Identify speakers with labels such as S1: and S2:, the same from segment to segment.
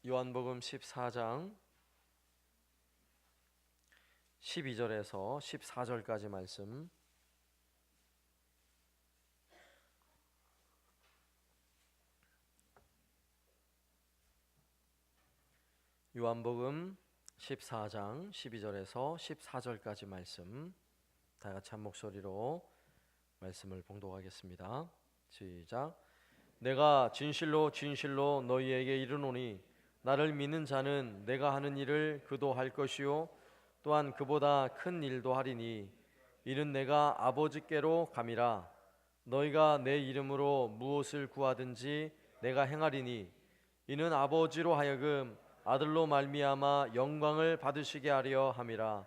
S1: 요한복음 14장 12절에서 14절까지 말씀. 요한복음 14장 12절에서 14절까지 말씀, 다 같이 한 목소리로 말씀을 봉독하겠습니다. 시작. 내가 진실로 진실로 너희에게 이르노니 나를 믿는 자는 내가 하는 일을 그도 할 것이요 또한 그보다 큰 일도 하리니 이는 내가 아버지께로 감이라. 너희가 내 이름으로 무엇을 구하든지 내가 행하리니 이는 아버지로 하여금 아들로 말미암아 영광을 받으시게 하려 함이라.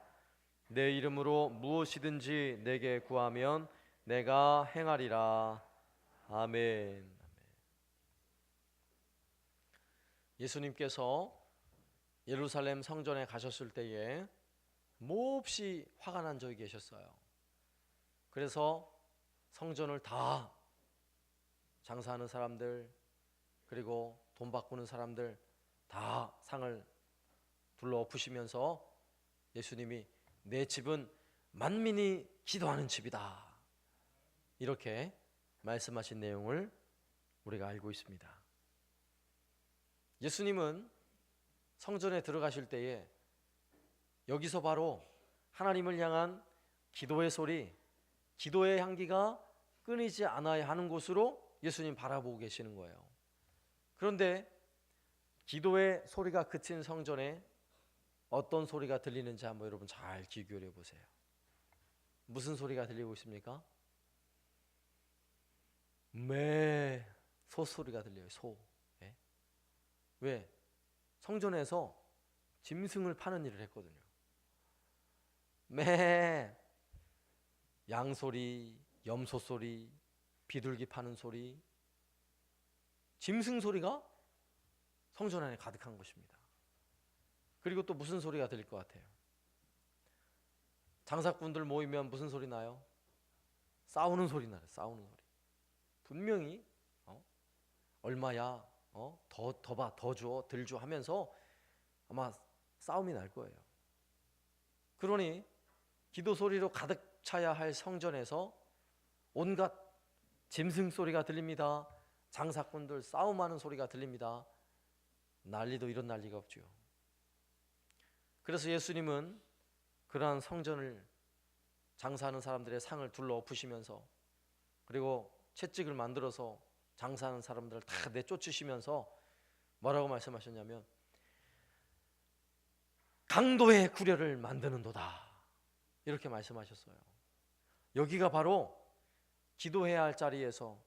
S1: 내 이름으로 무엇이든지 내게 구하면 내가 행하리라. 아멘. 예수님께서 예루살렘 성전에 가셨을 때에 몹시 화가 난 적이 계셨어요. 그래서 성전을 다 장사하는 사람들, 그리고 돈 바꾸는 사람들 다 상을 둘러 엎으시면서 예수님이 내 집은 만민이 기도하는 집이다, 이렇게 말씀하신 내용을 우리가 알고 있습니다. 예수님은 성전에 들어가실 때에 여기서 바로 하나님을 향한 기도의 소리, 기도의 향기가 끊이지 않아야 하는 곳으로 예수님 바라보고 계시는 거예요. 그런데 기도의 소리가 그친 성전에 어떤 소리가 들리는지 한번 여러분 잘 귀 기울여 보세요. 무슨 소리가 들리고 있습니까? 매 소소리가 들려요. 소. 예? 왜? 성전에서 짐승을 파는 일을 했거든요. 매 양소리, 염소 소리, 비둘기 파는 소리, 짐승 소리가 성전 안에 가득한 것입니다. 그리고 또 무슨 소리가 들릴 것 같아요? 장사꾼들 모이면 무슨 소리 나요? 싸우는 소리 나요. 싸우는 소리. 분명히 얼마야? 더 봐, 더 줘, 덜 줘 하면서 아마 싸움이 날 거예요. 그러니 기도 소리로 가득 차야 할 성전에서 온갖 짐승 소리가 들립니다. 장사꾼들 싸움하는 소리가 들립니다. 난리도 이런 난리가 없죠. 그래서 예수님은 그러한 성전을 장사하는 사람들의 상을 둘러 엎으시면서, 그리고 채찍을 만들어서 장사하는 사람들을 다 내쫓으시면서 뭐라고 말씀하셨냐면 강도의 구려를 만드는도다, 이렇게 말씀하셨어요. 여기가 바로 기도해야 할 자리에서,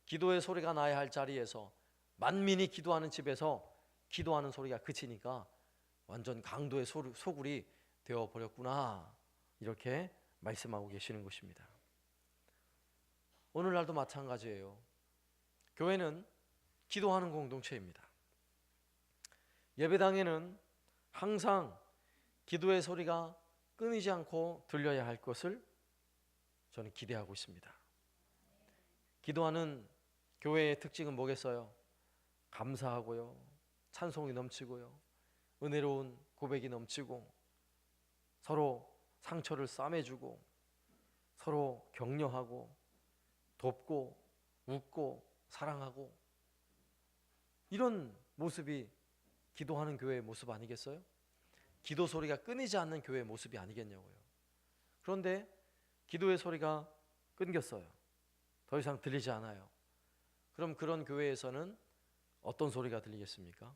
S1: 기도의 소리가 나야 할 자리에서, 만민이 기도하는 집에서 기도하는 소리가 그치니까 완전 강도의 소굴이 되어버렸구나, 이렇게 말씀하고 계시는 것입니다. 오늘날도 마찬가지예요. 교회는 기도하는 공동체입니다. 예배당에는 항상 기도의 소리가 끊이지 않고 들려야 할 것을 저는 기대하고 있습니다. 기도하는 교회의 특징은 뭐겠어요? 감사하고요, 찬송이 넘치고요, 은혜로운 고백이 넘치고, 서로 상처를 싸매주고, 서로 격려하고, 돕고, 웃고, 사랑하고, 이런 모습이 기도하는 교회의 모습 아니겠어요? 기도 소리가 끊이지 않는 교회의 모습이 아니겠냐고요. 그런데 기도의 소리가 끊겼어요. 더 이상 들리지 않아요. 그럼 그런 교회에서는 어떤 소리가 들리겠습니까?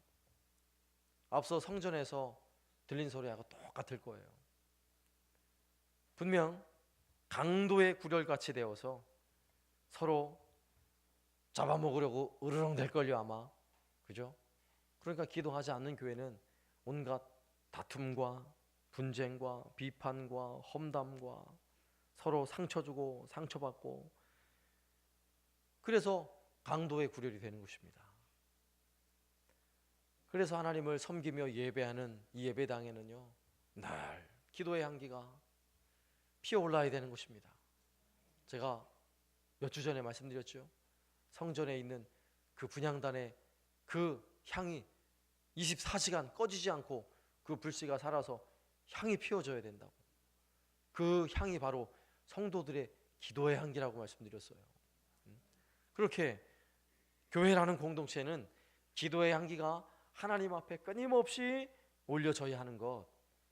S1: 앞서 성전에서 들린 소리하고 똑같을 거예요. 분명 강도의 구렬같이 되어서 서로 잡아먹으려고 으르렁댈걸요, 아마. 그죠? 그러니까 기도하지 않는 교회는 온갖 다툼과 분쟁과 비판과 험담과 서로 상처 주고 상처받고, 그래서 강도의 구렬이 되는 것입니다. 그래서 하나님을 섬기며 예배하는 이 예배당에는요, 늘 기도의 향기가 피어올라야 되는 것입니다. 제가 몇 주 전에 말씀드렸죠. 성전에 있는 그 분향단의 그 향이 24시간 꺼지지 않고 그 불씨가 살아서 향이 피워져야 된다고. 그 향이 바로 성도들의 기도의 향기라고 말씀드렸어요. 그렇게 교회라는 공동체는 기도의 향기가 하나님 앞에 끊임없이 올려져야 하는 것,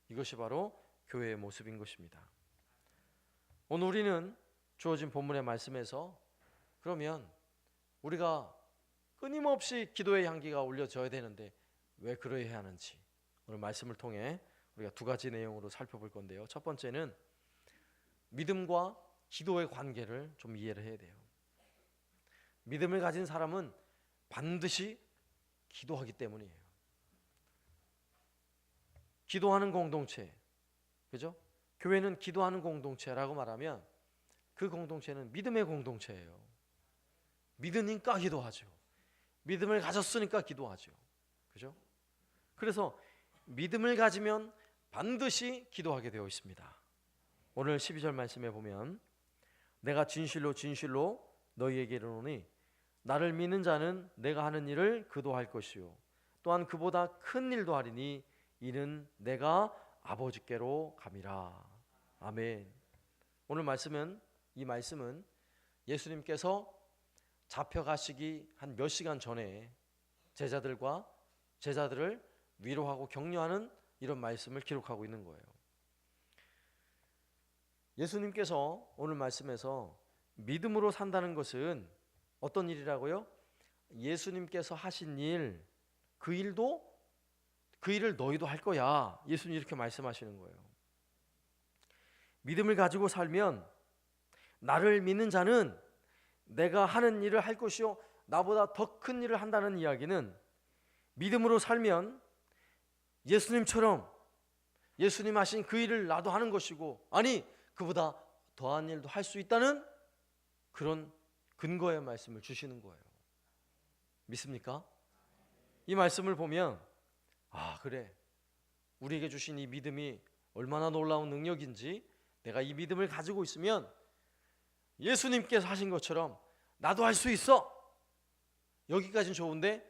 S1: 이것이 바로 교회의 모습인 것입니다. 오늘 우리는 주어진 본문의 말씀에서 그러면 우리가 끊임없이 기도의 향기가 올려져야 되는데 왜 그러해야 하는지 오늘 말씀을 통해 우리가 두 가지 내용으로 살펴볼 건데요. 첫 번째는 믿음과 기도의 관계를 좀 이해를 해야 돼요. 믿음을 가진 사람은 반드시 기도하기 때문이에요. 기도하는 공동체, 그죠? 교회는 기도하는 공동체라고 말하면 그 공동체는 믿음의 공동체예요. 믿으니까 기도하죠. 믿음을 가졌으니까 기도하죠. 그죠? 그래서 믿음을 가지면 반드시 기도하게 되어 있습니다. 오늘 12절 말씀에 보면 내가 진실로 진실로 너희에게 이르노니 나를 믿는 자는 내가 하는 일을 그도 할 것이요 또한 그보다 큰 일도 하리니 이는 내가 아버지께로 감이라. 아멘. 오늘 이 말씀은 예수님께서 잡혀가시기 한 몇 시간 전에 제자들을 위로하고 격려하는 이런 말씀을 기록하고 있는 거예요. 예수님께서 오늘 말씀에서 믿음으로 산다는 것은 어떤 일이라고요? 예수님께서 하신 일, 그 일을 너희도 할 거야. 예수님 이렇게 말씀하시는 거예요. 믿음을 가지고 살면 나를 믿는 자는 내가 하는 일을 할 것이요 나보다 더 큰 일을 한다는 이야기는 믿음으로 살면 예수님처럼 예수님 하신 그 일을 나도 하는 것이고 아니 그보다 더한 일도 할 수 있다는 그런 근거의 말씀을 주시는 거예요. 믿습니까? 이 말씀을 보면 그래, 우리에게 주신 이 믿음이 얼마나 놀라운 능력인지 내가 이 믿음을 가지고 있으면 예수님께서 하신 것처럼 나도 할 수 있어. 여기까지는 좋은데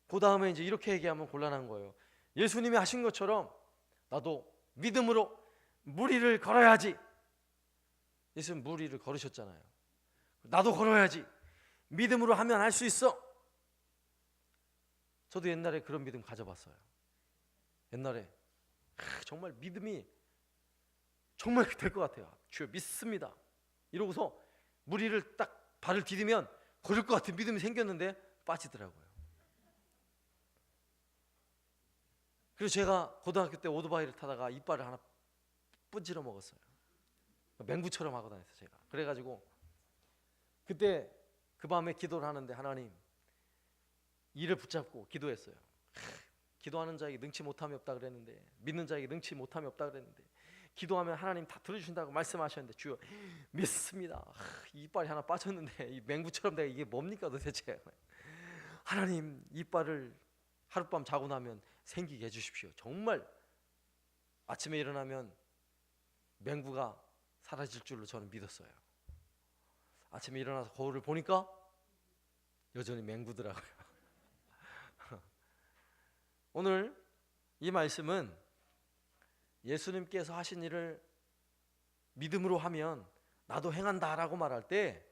S1: 그 다음에 이제 이렇게 얘기하면 곤란한 거예요. 예수님이 하신 것처럼 나도 믿음으로 무리를 걸어야지. 예수님 무리를 걸으셨잖아요. 나도 걸어야지. 믿음으로 하면 할 수 있어. 저도 옛날에 그런 믿음 가져봤어요. 옛날에 정말 믿음이 정말 될 것 같아요. 주여 믿습니다. 이러고서 무리를 딱 발을 디디면 걸을 것 같은 믿음이 생겼는데 빠지더라고요. 그래서 제가 고등학교 때 오토바이를 타다가 이빨을 하나 뿌지러 먹었어요. 맹구처럼 하고 다녔어요 제가. 그래가지고 그때 그 밤에 기도를 하는데 하나님 이를 붙잡고 기도했어요. 기도하는 자에게 능치 못함이 없다 그랬는데 믿는 자에게 능치 못함이 없다 그랬는데 기도하면 하나님 다 들어주신다고 말씀하셨는데 주여 믿습니다. 이빨이 하나 빠졌는데 이 맹구처럼 내가 이게 뭡니까 도대체. 하나님 이빨을 하룻밤 자고 나면 생기게 해주십시오. 정말 아침에 일어나면 맹구가 사라질 줄로 저는 믿었어요. 아침에 일어나서 거울을 보니까 여전히 맹구더라고요. 오늘 이 말씀은 예수님께서 하신 일을 믿음으로 하면 나도 행한다라고 말할 때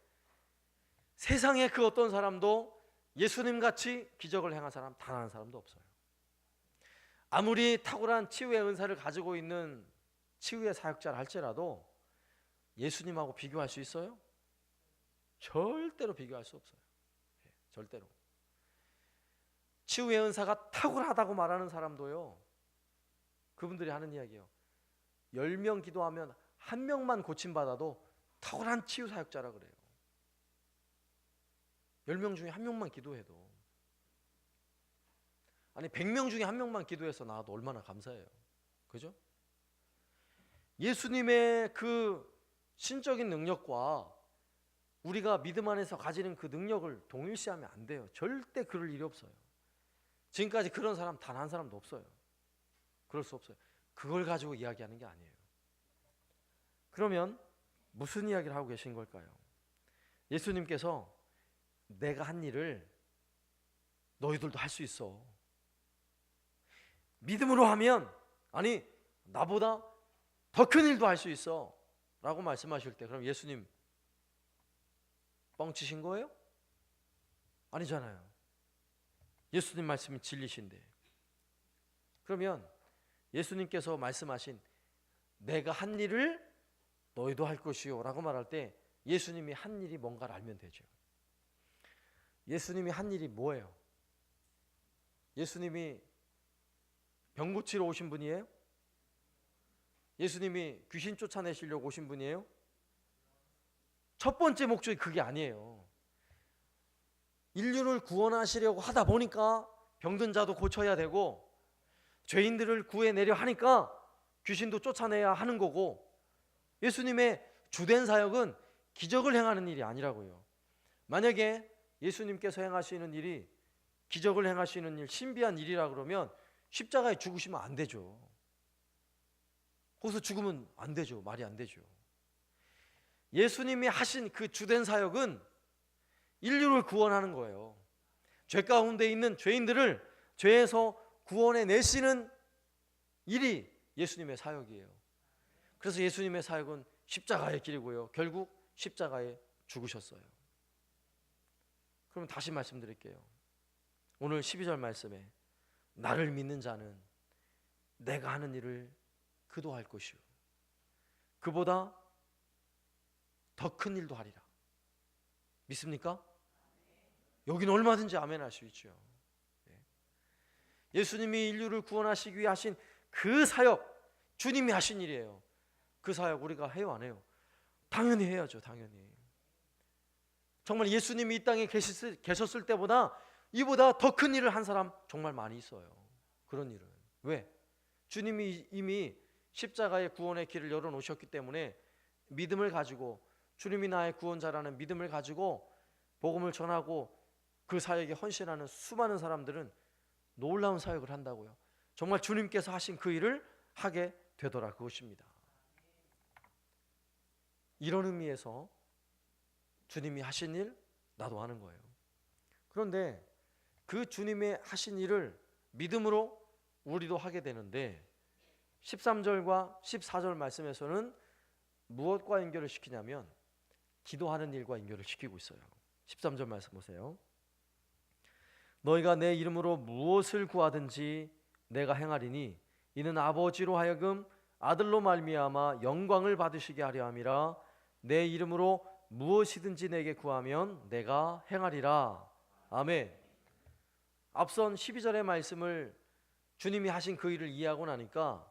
S1: 세상에 그 어떤 사람도 예수님같이 기적을 행한 사람 단 한 사람도 없어요. 아무리 탁월한 치유의 은사를 가지고 있는 치유의 사역자를 할지라도 예수님하고 비교할 수 있어요? 절대로 비교할 수 없어요. 절대로. 치유의 은사가 탁월하다고 말하는 사람도요, 그분들이 하는 이야기예요. 10명 기도하면 1명만 고침받아도 탁월한 치유 사역자라 그래요. 10명 중에 1명만 기도해도. 아니 100명 중에 1명만 기도해서 나와도 얼마나 감사해요. 그죠? 예수님의 그 신적인 능력과 우리가 믿음 안에서 가지는 그 능력을 동일시하면 안 돼요. 절대 그럴 일이 없어요. 지금까지 그런 사람 단 한 사람도 없어요. 그럴 수 없어요. 그걸 가지고 이야기하는 게 아니에요. 그러면 무슨 이야기를 하고 계신 걸까요? 예수님께서 내가 한 일을 너희들도 할 수 있어. 믿음으로 하면 아니 나보다 더 큰 일도 할 수 있어 라고 말씀하실 때 그럼 예수님 뻥치신 거예요? 아니잖아요. 예수님 말씀이 진리신데. 그러면 예수님께서 말씀하신 내가 한 일을 너희도 할 것이요 라고 말할 때 예수님이 한 일이 뭔가를 알면 되죠. 예수님이 한 일이 뭐예요? 예수님이 병 고치러 오신 분이에요? 예수님이 귀신 쫓아내시려고 오신 분이에요? 첫 번째 목적이 그게 아니에요. 인류를 구원하시려고 하다 보니까 병든 자도 고쳐야 되고 죄인들을 구해내려 하니까 귀신도 쫓아내야 하는 거고, 예수님의 주된 사역은 기적을 행하는 일이 아니라고요. 만약에 예수님께서 행하시는 일이 기적을 행하시는 일, 신비한 일이라 그러면 십자가에 죽으시면 안 되죠. 거기서 죽으면 안 되죠. 말이 안 되죠. 예수님이 하신 그 주된 사역은 인류를 구원하는 거예요. 죄 가운데 있는 죄인들을 죄에서 구원해 내시는 일이 예수님의 사역이에요. 그래서 예수님의 사역은 십자가의 길이고요. 결국 십자가에 죽으셨어요. 그럼 다시 말씀드릴게요. 오늘 12절 말씀에 나를 믿는 자는 내가 하는 일을 그도 할 것이요 그보다 더 큰 일도 하리라. 믿습니까? 여기는 얼마든지 아멘 할 수 있죠. 예수님이 인류를 구원하시기 위해 하신 그 사역, 주님이 하신 일이에요. 그 사역 우리가 해요, 안 해요? 당연히 해야죠. 당연히. 정말 예수님이 이 땅에 계셨을 때보다 이보다 더 큰 일을 한 사람 정말 많이 있어요. 그런 일은. 왜? 주님이 이미 십자가의 구원의 길을 열어놓으셨기 때문에 믿음을 가지고, 주님이 나의 구원자라는 믿음을 가지고 복음을 전하고 그 사역에 헌신하는 수많은 사람들은 놀라운 사역을 한다고요. 정말 주님께서 하신 그 일을 하게 되더라, 그것입니다. 이런 의미에서 주님이 하신 일 나도 하는 거예요. 그런데 그 주님의 하신 일을 믿음으로 우리도 하게 되는데 13절과 14절 말씀에서는 무엇과 연결을 시키냐면 기도하는 일과 연결을 시키고 있어요. 13절 말씀 보세요. 너희가 내 이름으로 무엇을 구하든지 내가 행하리니 이는 아버지로 하여금 아들로 말미암아 영광을 받으시게 하려 함이라. 내 이름으로 무엇이든지 내게 구하면 내가 행하리라. 아멘. 앞선 12절의 말씀을 주님이 하신 그 일을 이해하고 나니까,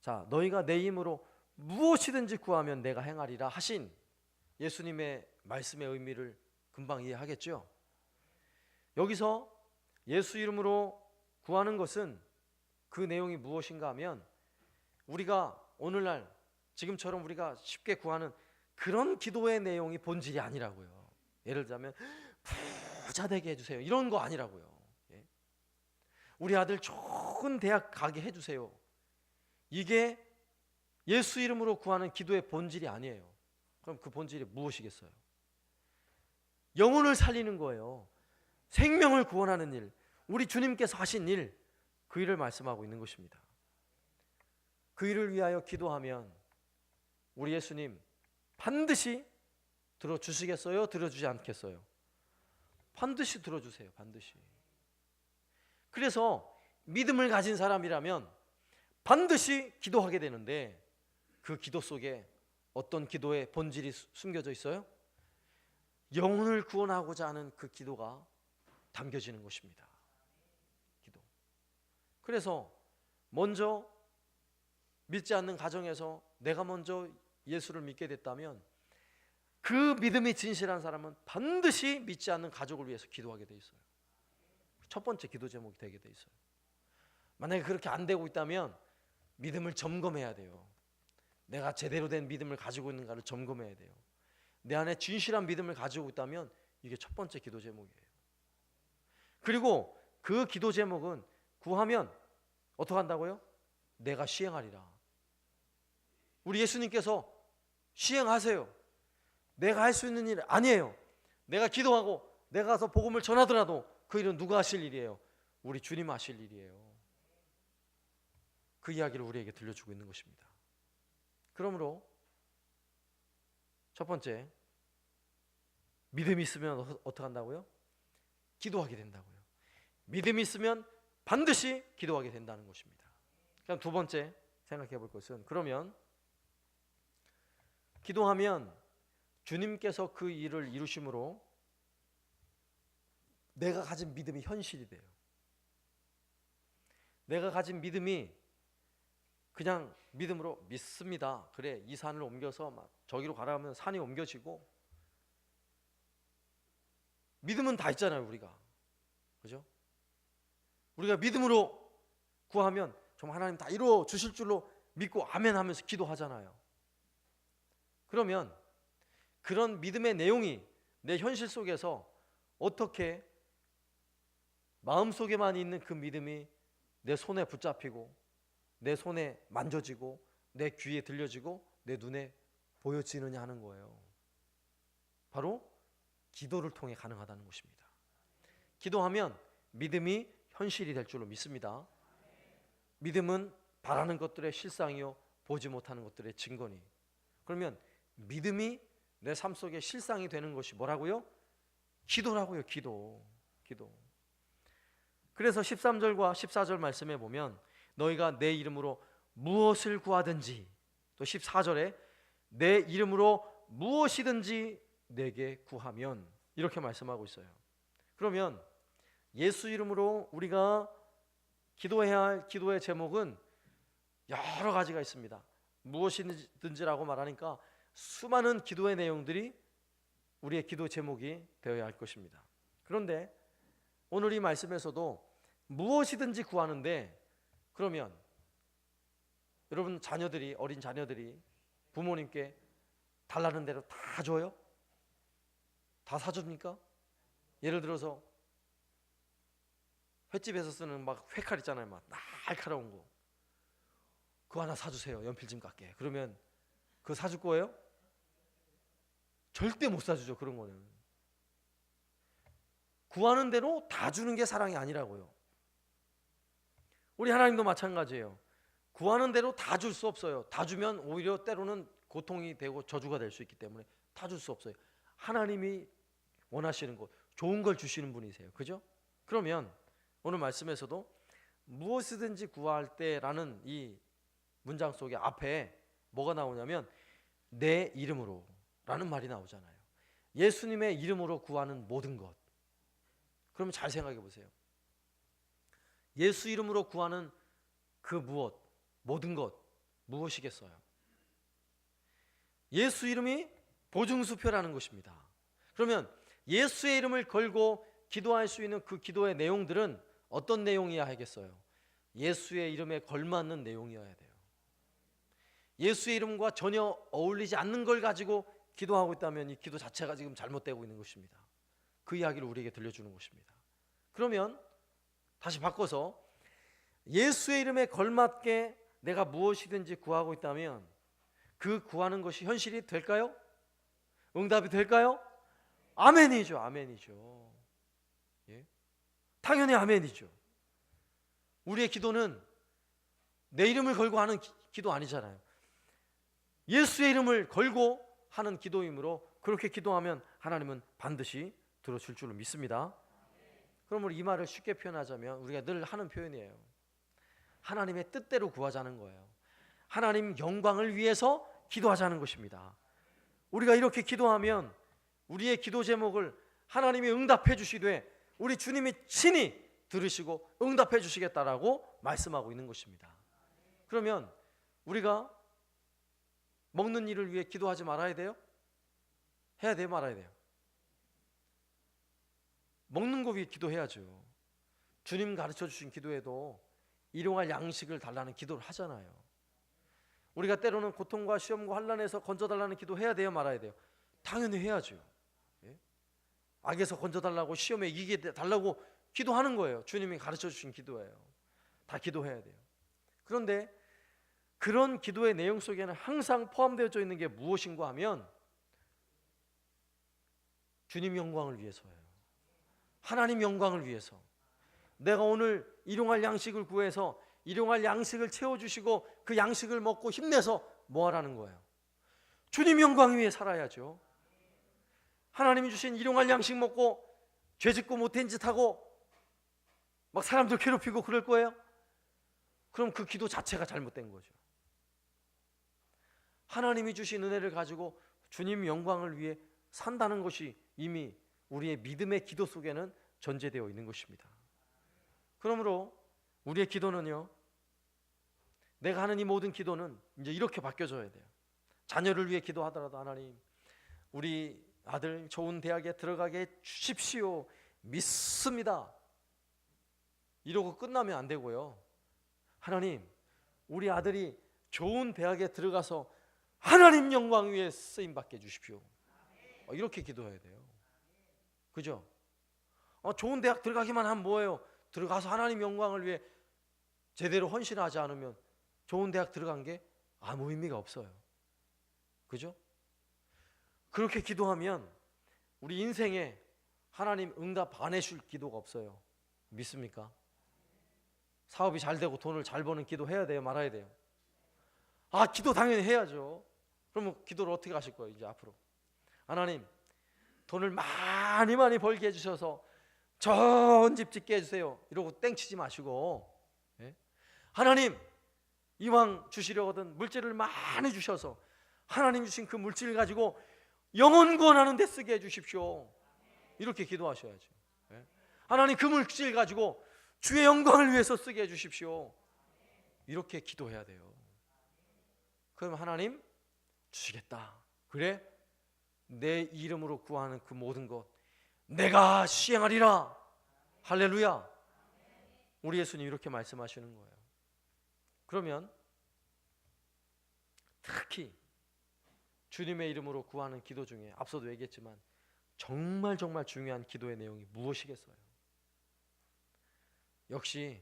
S1: 자, 너희가 내 이름으로 무엇이든지 구하면 내가 행하리라 하신 예수님의 말씀의 의미를 금방 이해하겠죠? 여기서 예수 이름으로 구하는 것은 그 내용이 무엇인가 하면 우리가 오늘날 지금처럼 우리가 쉽게 구하는 그런 기도의 내용이 본질이 아니라고요. 예를 들자면 부자 되게 해주세요 이런 거 아니라고요. 우리 아들 좋은 대학 가게 해주세요, 이게 예수 이름으로 구하는 기도의 본질이 아니에요. 그럼 그 본질이 무엇이겠어요? 영혼을 살리는 거예요. 생명을 구원하는 일, 우리 주님께서 하신 일, 그 일을 말씀하고 있는 것입니다. 그 일을 위하여 기도하면 우리 예수님 반드시 들어주시겠어요? 들어주지 않겠어요? 반드시 들어주세요. 반드시. 그래서 믿음을 가진 사람이라면 반드시 기도하게 되는데 그 기도 속에 어떤 기도의 본질이 숨겨져 있어요? 영혼을 구원하고자 하는 그 기도가 담겨지는 것입니다. 기도. 그래서 먼저 믿지 않는 가정에서 내가 먼저 예수를 믿게 됐다면 그 믿음이 진실한 사람은 반드시 믿지 않는 가족을 위해서 기도하게 돼 있어요. 첫 번째 기도 제목이 되게 돼 있어요. 만약에 그렇게 안 되고 있다면 믿음을 점검해야 돼요. 내가 제대로 된 믿음을 가지고 있는가를 점검해야 돼요. 내 안에 진실한 믿음을 가지고 있다면 이게 첫 번째 기도 제목이에요. 그리고 그 기도 제목은 구하면 어떻게 한다고요? 내가 시행하리라. 우리 예수님께서 시행하세요. 내가 할 수 있는 일 아니에요. 내가 기도하고 내가 가서 복음을 전하더라도 그 일은 누가 하실 일이에요? 우리 주님 하실 일이에요. 그 이야기를 우리에게 들려주고 있는 것입니다. 그러므로 첫 번째, 믿음이 있으면 어떻게 한다고요? 기도하게 된다고요. 믿음이 있으면 반드시 기도하게 된다는 것입니다. 그럼 두 번째 생각해 볼 것은, 그러면 기도하면 주님께서 그 일을 이루심으로 내가 가진 믿음이 현실이 돼요. 내가 가진 믿음이 그냥 믿음으로 믿습니다. 그래, 이 산을 옮겨서 막 저기로 가라 하면 산이 옮겨지고, 믿음은 다 있잖아요, 우리가. 그죠? 우리가 믿음으로 구하면 정말 하나님 다 이루어 주실 줄로 믿고 아멘 하면서 기도하잖아요. 그러면 그런 믿음의 내용이 내 현실 속에서 어떻게 마음속에만 있는 그 믿음이 내 손에 붙잡히고 내 손에 만져지고 내 귀에 들려지고 내 눈에 보여지느냐 하는 거예요. 바로 기도를 통해 가능하다는 것입니다. 기도하면 믿음이 현실이 될 줄로 믿습니다. 믿음은 바라는 것들의 실상이요 보지 못하는 것들의 증거니. 그러면 믿음이 내 삶 속에 실상이 되는 것이 뭐라고요? 기도라고요. 기도. 그래서 13절과 14절 말씀에 보면 너희가 내 이름으로 무엇을 구하든지, 또 14절에 내 이름으로 무엇이든지 내게 구하면, 이렇게 말씀하고 있어요. 그러면 예수 이름으로 우리가 기도해야 할 기도의 제목은 여러 가지가 있습니다. 무엇이든지라고 말하니까 수많은 기도의 내용들이 우리의 기도 제목이 되어야 할 것입니다. 그런데 오늘 이 말씀에서도 무엇이든지 구하는데, 그러면 여러분 자녀들이, 어린 자녀들이 부모님께 달라는 대로 다 줘요? 다 사줍니까? 예를 들어서 횟집에서 쓰는 막 회칼 있잖아요. 막 날카로운 거. 그거 하나 사주세요. 연필 좀 깎게. 그러면 그거 사줄 거예요? 절대 못 사주죠. 그런 거는. 구하는 대로 다 주는 게 사랑이 아니라고요. 우리 하나님도 마찬가지예요. 구하는 대로 다 줄 수 없어요. 다 주면 오히려 때로는 고통이 되고 저주가 될 수 있기 때문에 다 줄 수 없어요. 하나님이 원하시는 것, 좋은 걸 주시는 분이세요. 그죠? 그러면 오늘 말씀에서도 무엇이든지 구할 때라는 이 문장 속에 앞에 뭐가 나오냐면 내 이름으로 라는 말이 나오잖아요. 예수님의 이름으로 구하는 모든 것. 그러면 잘 생각해 보세요. 예수 이름으로 구하는 그 무엇, 모든 것 무엇이겠어요? 예수 이름이 보증수표라는 것입니다. 그러면 예수의 이름을 걸고 기도할 수 있는 그 기도의 내용들은 어떤 내용이어야 하겠어요? 예수의 이름에 걸맞는 내용이어야 돼요. 예수의 이름과 전혀 어울리지 않는 걸 가지고 기도하고 있다면 이 기도 자체가 지금 잘못되고 있는 것입니다. 그 이야기를 우리에게 들려주는 것입니다. 그러면 다시 바꿔서 예수의 이름에 걸맞게 내가 무엇이든지 구하고 있다면 그 구하는 것이 현실이 될까요? 응답이 될까요? 아멘이죠. 아멘이죠. 예? 당연히 아멘이죠. 우리의 기도는 내 이름을 걸고 하는 기도 아니잖아요. 예수의 이름을 걸고 하는 기도이므로 그렇게 기도하면 하나님은 반드시 들어줄 줄로 믿습니다. 그러므로 이 말을 쉽게 표현하자면 우리가 늘 하는 표현이에요. 하나님의 뜻대로 구하자는 거예요. 하나님 영광을 위해서 기도하자는 것입니다. 우리가 이렇게 기도하면 우리의 기도 제목을 하나님이 응답해 주시되 우리 주님이 친히 들으시고 응답해 주시겠다라고 말씀하고 있는 것입니다. 그러면 우리가 먹는 일을 위해 기도하지 말아야 돼요? 해야 돼요? 말아야 돼요? 먹는 거 위해 기도해야죠. 주님 가르쳐 주신 기도에도 일용할 양식을 달라는 기도를 하잖아요. 우리가 때로는 고통과 시험과 환난에서 건져달라는 기도 해야 돼요? 말아야 돼요? 당연히 해야죠. 예? 악에서 건져달라고, 시험에 이기게 달라고 기도하는 거예요. 주님이 가르쳐 주신 기도예요. 다 기도해야 돼요. 그런데 그런 기도의 내용 속에는 항상 포함되어져 있는 게 무엇인가 하면 주님 영광을 위해서예요. 하나님 영광을 위해서. 내가 오늘 일용할 양식을 구해서 일용할 양식을 채워주시고 그 양식을 먹고 힘내서 뭐 하라는 거예요? 주님 영광 위에 살아야죠. 하나님이 주신 일용할 양식 먹고 죄짓고 못된 짓 하고 막 사람들 괴롭히고 그럴 거예요? 그럼 그 기도 자체가 잘못된 거죠. 하나님이 주신 은혜를 가지고 주님 영광을 위해 산다는 것이 이미 우리의 믿음의 기도 속에는 전제되어 있는 것입니다. 그러므로 우리의 기도는요, 내가 하는 이 모든 기도는 이제 이렇게 바뀌어져야 돼요. 자녀를 위해 기도하더라도 하나님, 우리 아들 좋은 대학에 들어가게 주십시오. 믿습니다. 이러고 끝나면 안 되고요. 하나님, 우리 아들이 좋은 대학에 들어가서 하나님 영광 위에 쓰임 받게 해주십시오. 이렇게 기도해야 돼요. 그죠? 좋은 대학 들어가기만 하면 뭐예요? 들어가서 하나님 영광을 위해 제대로 헌신하지 않으면 좋은 대학 들어간 게 아무 의미가 없어요. 그죠? 그렇게 기도하면 우리 인생에 하나님 응답 안 해줄 기도가 없어요. 믿습니까? 사업이 잘 되고 돈을 잘 버는 기도 해야 돼요? 말아야 돼요? 기도 당연히 해야죠. 그러면 기도를 어떻게 하실 거예요? 이제 앞으로 하나님, 돈을 많이 벌게 해주셔서 좋은 집 짓게 해주세요. 이러고 땡치지 마시고, 하나님, 이왕 주시려거든 물질을 많이 주셔서 하나님 주신 그 물질을 가지고 영혼 구원하는 데 쓰게 해주십시오. 이렇게 기도하셔야죠. 하나님, 그 물질 가지고 주의 영광을 위해서 쓰게 해주십시오. 이렇게 기도해야 돼요. 그럼 하나님 주시겠다. 그래? 내 이름으로 구하는 그 모든 것 내가 시행하리라. 할렐루야. 우리 예수님 이렇게 말씀하시는 거예요. 그러면 특히 주님의 이름으로 구하는 기도 중에 앞서도 얘기했지만 정말 중요한 기도의 내용이 무엇이겠어요? 역시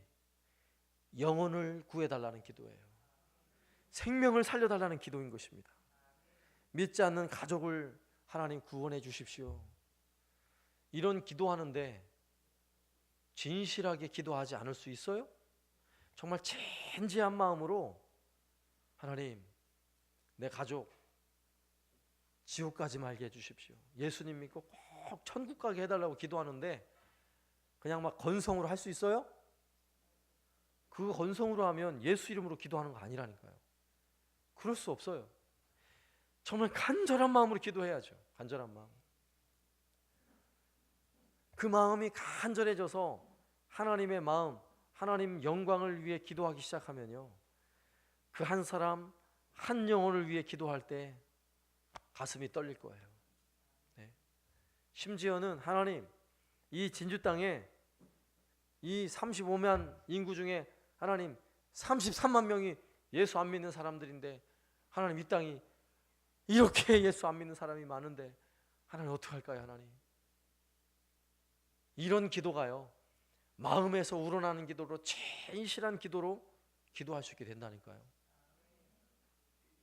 S1: 영혼을 구해달라는 기도예요. 생명을 살려달라는 기도인 것입니다. 믿지 않는 가족을 하나님 구원해 주십시오. 이런 기도하는데 진실하게 기도하지 않을 수 있어요? 정말 진지한 마음으로 하나님, 내 가족 지옥 가지 말게 해주십시오. 예수님 믿고 꼭 천국 가게 해달라고 기도하는데 그냥 막 건성으로 할 수 있어요? 그 건성으로 하면 예수 이름으로 기도하는 거 아니라니까요. 그럴 수 없어요. 정말 간절한 마음으로 기도해야죠. 간절한 마음. 그 마음이 간절해져서 하나님의 마음, 하나님 영광을 위해 기도하기 시작하면요, 그 한 사람 한 영혼을 위해 기도할 때 가슴이 떨릴 거예요. 심지어는 하나님, 이 진주 땅에 이 35만 인구 중에 하나님 33만 명이 예수 안 믿는 사람들인데 하나님, 이 땅이 이렇게 예수 안 믿는 사람이 많은데 하나님 어떡할까요? 하나님, 이런 기도가요, 마음에서 우러나는 기도로, 진실한 기도로 기도할 수 있게 된다니까요.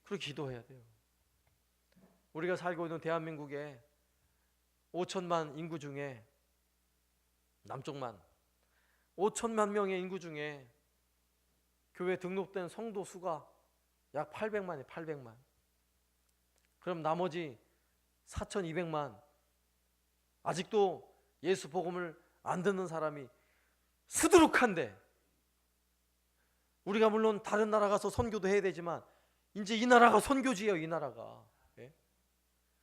S1: 그렇게 기도해야 돼요. 우리가 살고 있는 대한민국에 5천만 인구 중에, 남쪽만 5천만 명의 인구 중에 교회 등록된 성도 수가 약 800만이에요. 800만. 그럼 나머지 4,200만, 아직도 예수 복음을 안 듣는 사람이 수두룩한데, 우리가 물론 다른 나라 가서 선교도 해야 되지만 이제 이 나라가 선교지예요. 이 나라가.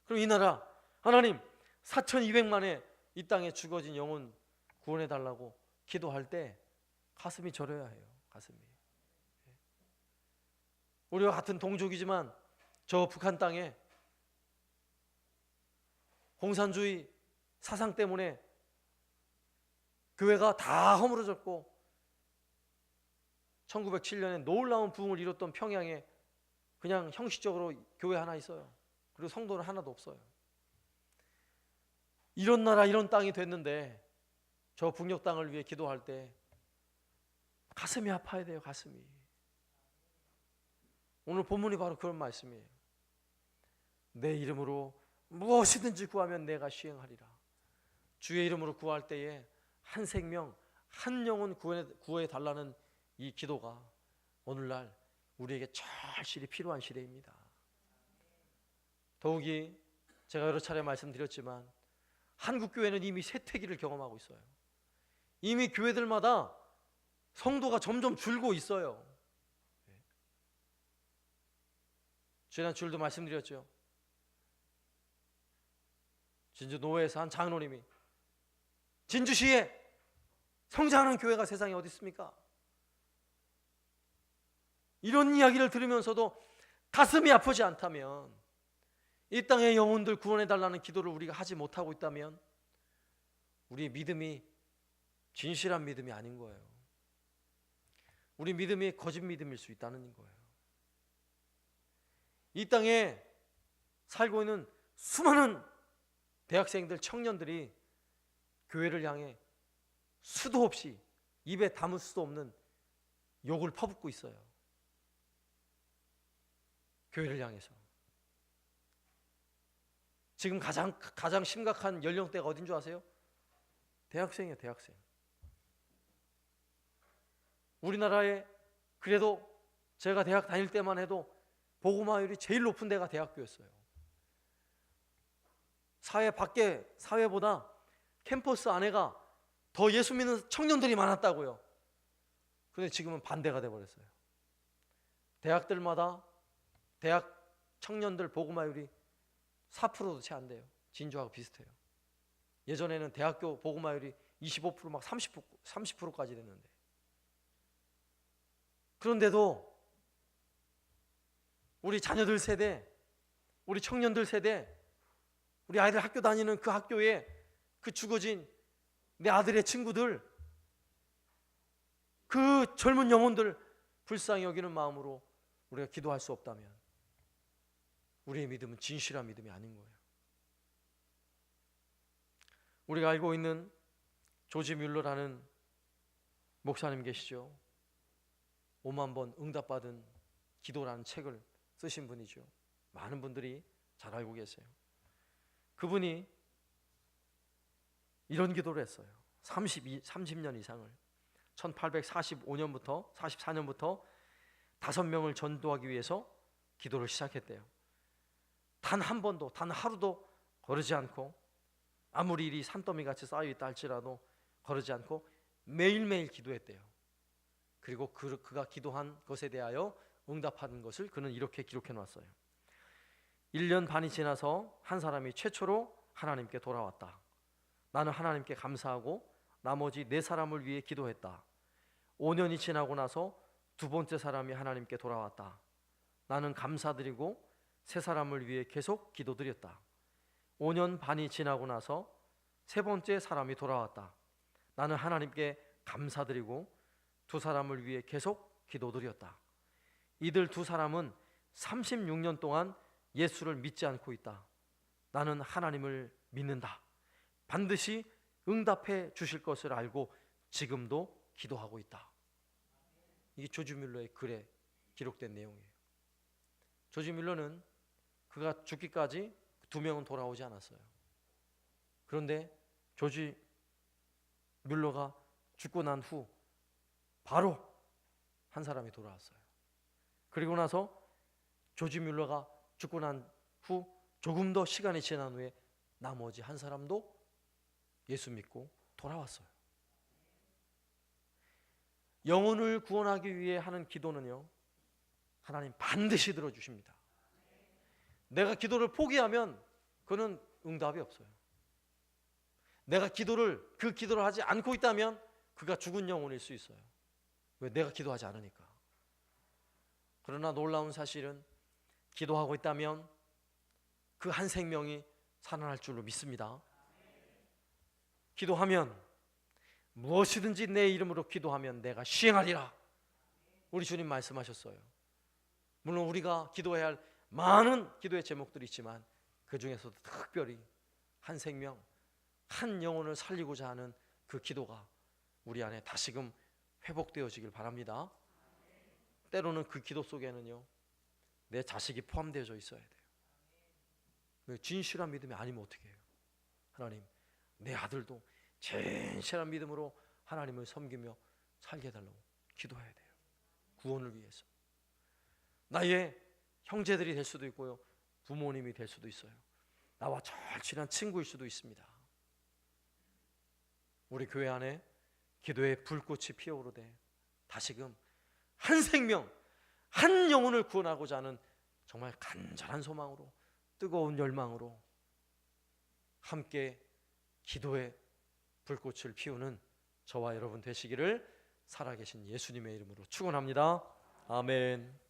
S1: 그럼 이 나라 하나님 4,200만의 이 땅에 죽어진 영혼 구원해 달라고 기도할 때 가슴이 저려야 해요. 가슴이. 우리와 같은 동족이지만 저 북한 땅에 공산주의 사상 때문에 교회가 다 허물어졌고 1907년에 놀라운 부흥을 이뤘던 평양에 그냥 형식적으로 교회 하나 있어요. 그리고 성도는 하나도 없어요. 이런 나라, 이런 땅이 됐는데 저 북녘 땅을 위해 기도할 때 가슴이 아파야 돼요. 가슴이. 오늘 본문이 바로 그런 말씀이에요. 내 이름으로 무엇이든지 구하면 내가 시행하리라. 주의 이름으로 구할 때에 한 생명, 한 영혼 구해 달라는 이 기도가 오늘날 우리에게 절실히 필요한 시대입니다. 더욱이 제가 여러 차례 말씀드렸지만 한국 교회는 이미 쇠퇴기를 경험하고 있어요. 이미 교회들마다 성도가 점점 줄고 있어요. 지난 주일도 말씀드렸죠. 진주 노회에서 한 장로님이 진주시에 성장하는 교회가 세상에 어디 있습니까? 이런 이야기를 들으면서도 가슴이 아프지 않다면, 이 땅의 영혼들 구원해달라는 기도를 우리가 하지 못하고 있다면 우리의 믿음이 진실한 믿음이 아닌 거예요. 우리 믿음이 거짓 믿음일 수 있다는 거예요. 이 땅에 살고 있는 수많은 대학생들, 청년들이 교회를 향해 수도 없이 입에 담을 수도 없는 욕을 퍼붓고 있어요. 교회를 향해서. 지금 가장 심각한 연령대가 어딘 줄 아세요? 대학생이에요, 대학생. 우리나라에 그래도 제가 대학 다닐 때만 해도 복음화율이 제일 높은 데가 대학교였어요. 사회보다 캠퍼스 안에가 더 예수 믿는 청년들이 많았다고요. 그런데 지금은 반대가 돼버렸어요. 대학들마다 대학 청년들 복음화율이 4%도 채 안 돼요. 진주하고 비슷해요. 예전에는 대학교 복음화율이 25% 막 30%까지 됐는데, 그런데도 우리 자녀들 세대, 우리 청년들 세대, 우리 아이들 학교 다니는 그 학교에 그 죽어진 내 아들의 친구들, 그 젊은 영혼들 불쌍히 여기는 마음으로 우리가 기도할 수 없다면 우리의 믿음은 진실한 믿음이 아닌 거예요. 우리가 알고 있는 조지 뮬러라는 목사님 계시죠. 5만 번 응답받은 기도라는 책을 쓰신 분이죠. 많은 분들이 잘 알고 계세요. 그분이 이런 기도를 했어요. 30년 이상을 1845년부터 44년부터 5명을 전도하기 위해서 기도를 시작했대요. 단 한 번도, 단 하루도 거르지 않고, 아무리 일이 산더미같이 쌓여있다 할지라도 거르지 않고 매일매일 기도했대요. 그리고 그가 기도한 것에 대하여 응답하는 것을 그는 이렇게 기록해 놨어요. 1년 반이 지나서 한 사람이 최초로 하나님께 돌아왔다. 나는 하나님께 감사하고 나머지 4사람을 위해 기도했다. 5년이 지나고 나서 두 번째 사람이 하나님께 돌아왔다. 나는 감사드리고 3사람을 위해 계속 기도드렸다. 5년 반이 지나고 나서 3번째 사람이 돌아왔다. 나는 하나님께 감사드리고 2사람을 위해 계속 기도드렸다. 이들 2사람은 36년 동안 예수를 믿지 않고 있다. 나는 하나님을 믿는다. 반드시 응답해 주실 것을 알고 지금도 기도하고 있다. 이게 조지 뮬러의 글에 기록된 내용이에요. 조지 뮬러는 그가 죽기까지 2명은 돌아오지 않았어요. 그런데 조지 뮬러가 죽고 난 후 바로 한 사람이 돌아왔어요. 그리고 나서 조지 뮬러가 죽고 난 후 조금 더 시간이 지난 후에 나머지 한 사람도 예수 믿고 돌아왔어요. 영혼을 구원하기 위해 하는 기도는요, 하나님 반드시 들어주십니다. 내가 기도를 포기하면 그는 응답이 없어요. 내가 그 기도를 하지 않고 있다면 그가 죽은 영혼일 수 있어요. 왜? 내가 기도하지 않으니까. 그러나 놀라운 사실은 기도하고 있다면 그 한 생명이 살아날 줄로 믿습니다. 기도하면, 무엇이든지 내 이름으로 기도하면 내가 시행하리라. 우리 주님 말씀하셨어요. 물론 우리가 기도해야 할 많은 기도의 제목들이 있지만 그 중에서도 특별히 한 생명, 한 영혼을 살리고자 하는 그 기도가 우리 안에 다시금 회복되어지길 바랍니다. 때로는 그 기도 속에는요, 내 자식이 포함되어져 있어야 돼요. 진실한 믿음이 아니면 어떻게 해요? 하나님, 내 아들도 진실한 믿음으로 하나님을 섬기며 살게 해달라고 기도해야 돼요. 구원을 위해서. 나의 형제들이 될 수도 있고요, 부모님이 될 수도 있어요. 나와 절친한 친구일 수도 있습니다. 우리 교회 안에 기도의 불꽃이 피어오르되 다시금 한 생명, 한 영혼을 구원하고자 하는 정말 간절한 소망으로, 뜨거운 열망으로 함께 기도의 불꽃을 피우는 저와 여러분 되시기를 살아계신 예수님의 이름으로 축원합니다. 아멘.